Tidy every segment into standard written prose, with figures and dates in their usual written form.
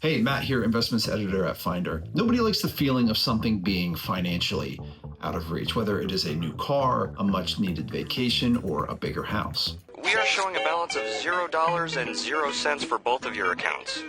Hey, Matt here, investments editor at Finder. Nobody likes the feeling of something being financially out of reach, whether it is a new car, a much needed vacation, or a bigger house. We are showing a balance of $0 and 0 cents for both of your accounts.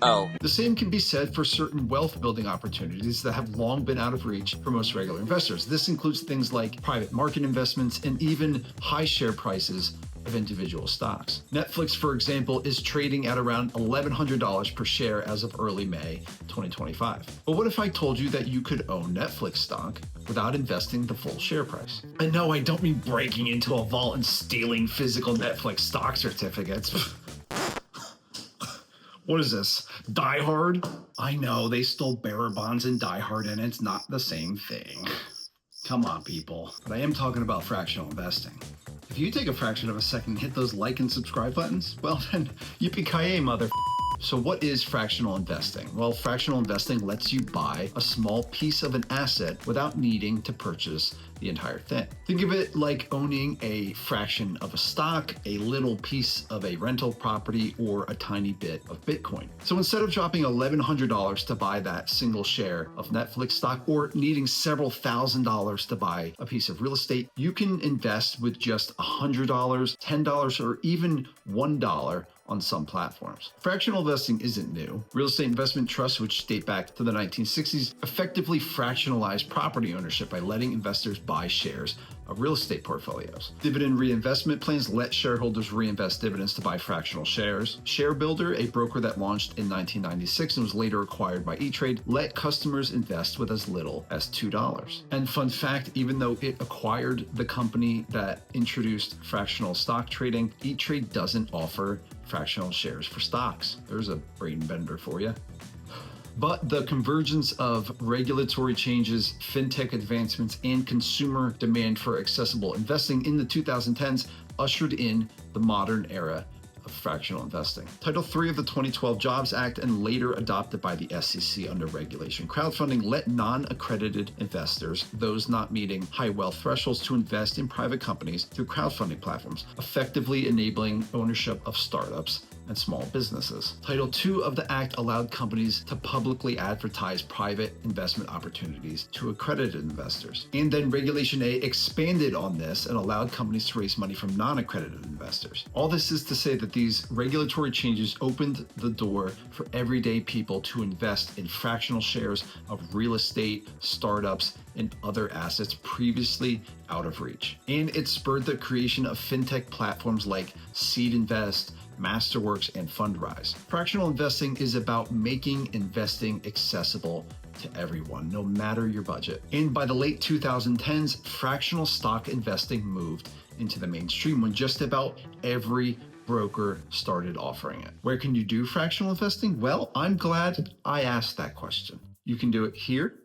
Oh. The same can be said for certain wealth building opportunities that have long been out of reach for most regular investors. This includes things like private market investments and even high share prices of individual stocks. Netflix, for example, is trading at around $1,100 per share as of early May 2025. But what if I told you that you could own Netflix stock without investing the full share price? And no, I don't mean breaking into a vault and stealing physical Netflix stock certificates. What is this? Die Hard? I know, they stole bearer bonds and Die Hard, and it's not the same thing. Come on, people. But I am talking about fractional investing. If you take a fraction of a second and hit those like and subscribe buttons, well then, yippee-ki-yay, mother. So what is fractional investing? Well, fractional investing lets you buy a small piece of an asset without needing to purchase the entire thing. Think of it like owning a fraction of a stock, a little piece of a rental property, or a tiny bit of Bitcoin. So instead of dropping $1,100 to buy that single share of Netflix stock or needing several $1,000s to buy a piece of real estate, you can invest with just $100, $10, or even $1 on some platforms. Fractional investing isn't new. Real estate investment trusts, which date back to the 1960s, effectively fractionalized property ownership by letting investors buy shares of real estate portfolios. Dividend reinvestment plans let shareholders reinvest dividends to buy fractional shares. ShareBuilder, a broker that launched in 1996 and was later acquired by E-Trade, let customers invest with as little as $2. And fun fact, even though it acquired the company that introduced fractional stock trading, E-Trade doesn't offer fractional shares for stocks. There's a brain bender for you. But the convergence of regulatory changes, fintech advancements, and consumer demand for accessible investing in the 2010s ushered in the modern era of fractional investing. Title III of the 2012 Jobs Act, and later adopted by the SEC under regulation crowdfunding, let non-accredited investors, those not meeting high wealth thresholds, to invest in private companies through crowdfunding platforms, effectively enabling ownership of startups and small businesses. Title II of the Act allowed companies to publicly advertise private investment opportunities to accredited investors. And then Regulation A expanded on this and allowed companies to raise money from non-accredited investors. All this is to say that these regulatory changes opened the door for everyday people to invest in fractional shares of real estate, startups, and other assets previously out of reach. And it spurred the creation of fintech platforms like Seed Invest, Masterworks, and Fundrise. Fractional investing is about making investing accessible to everyone, no matter your budget. And by the late 2010s, fractional stock investing moved into the mainstream when just about every broker started offering it. Where can you do fractional investing? Well, I'm glad I asked that question. You can do it here,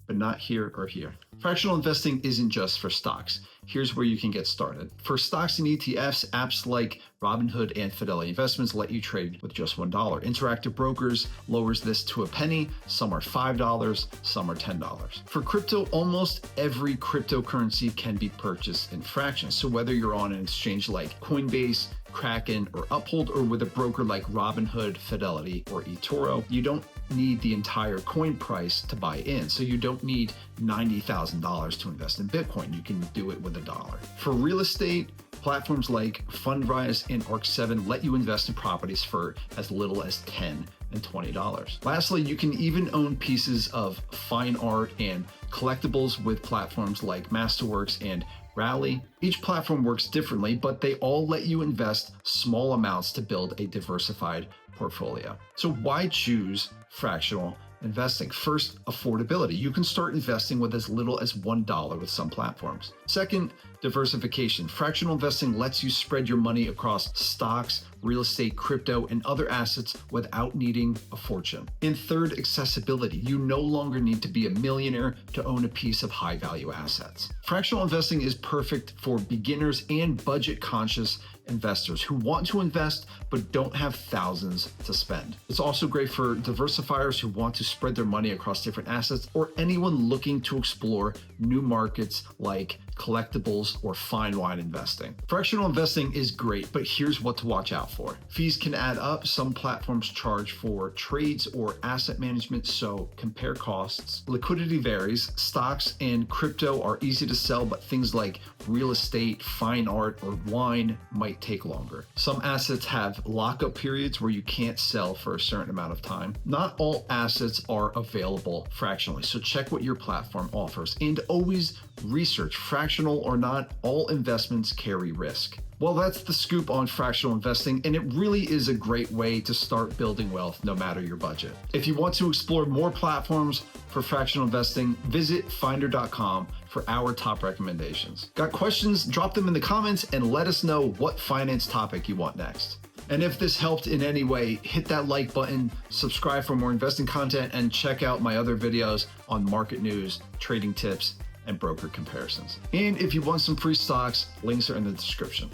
but not here or here. Fractional investing isn't just for stocks. Here's where you can get started. For stocks and ETFs, apps like Robinhood and Fidelity Investments let you trade with just $1. Interactive Brokers lowers this to a penny. Some are $5, some are $10. For crypto, almost every cryptocurrency can be purchased in fractions. So whether you're on an exchange like Coinbase, Kraken, or Uphold, or with a broker like Robinhood, Fidelity, or eToro, you don't need the entire coin price to buy in. So you don't need $90,000 to invest in Bitcoin. You can do it with $1. For real estate, platforms like Fundrise and Arc7 let you invest in properties for as little as $10 and $20. Lastly, you can even own pieces of fine art and collectibles with platforms like Masterworks and Rally. Each platform works differently, but they all let you invest small amounts to build a diversified portfolio. So why choose fractional investing? First, affordability. You can start investing with as little as $1 with some platforms. Second, diversification. Fractional investing lets you spread your money across stocks, real estate, crypto, and other assets without needing a fortune. And third, accessibility. You no longer need to be a millionaire to own a piece of high-value assets. Fractional investing is perfect for beginners and budget-conscious investors who want to invest but don't have thousands to spend. It's also great for diversifiers who want to spread their money across different assets, or anyone looking to explore new markets like collectibles, or fine wine investing. Fractional investing is great, but here's what to watch out for. Fees can add up. Some platforms charge for trades or asset management, so compare costs. Liquidity varies. Stocks and crypto are easy to sell, but things like real estate, fine art, or wine might take longer. Some assets have lockup periods where you can't sell for a certain amount of time. Not all assets are available fractionally, so check what your platform offers and always research. Fractional or not, all investments carry risk. Well, that's the scoop on fractional investing, and it really is a great way to start building wealth no matter your budget. If you want to explore more platforms for fractional investing, visit finder.com for our top recommendations. Got questions? Drop them in the comments and let us know what finance topic you want next. And if this helped in any way, hit that like button, subscribe for more investing content, and check out my other videos on market news, trading tips, and broker comparisons. And if you want some free stocks, links are in the description.